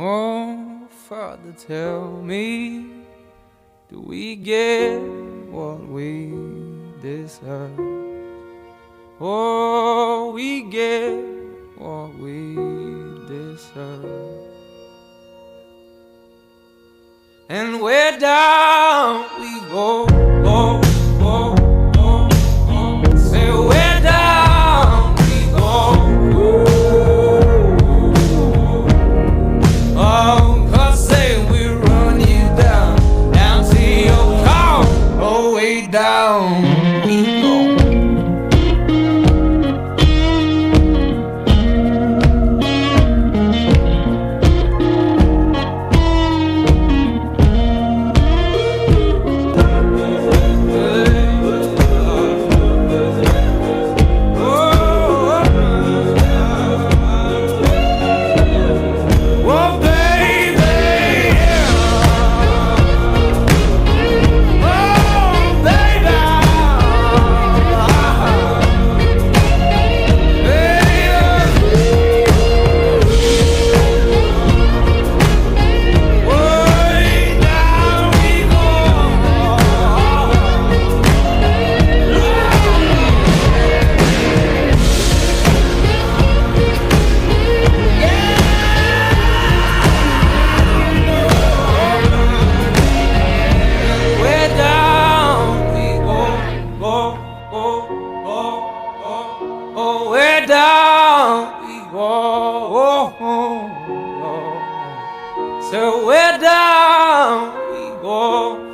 Oh, Father, tell me, do we get what we deserve? Oh, we get what we deserve. And where down we go, go, go, go, go. Say where down we go. Oh, 'cause say we run you down, down to your car. Oh, way down we go. Oh, where down we go. So where down we go.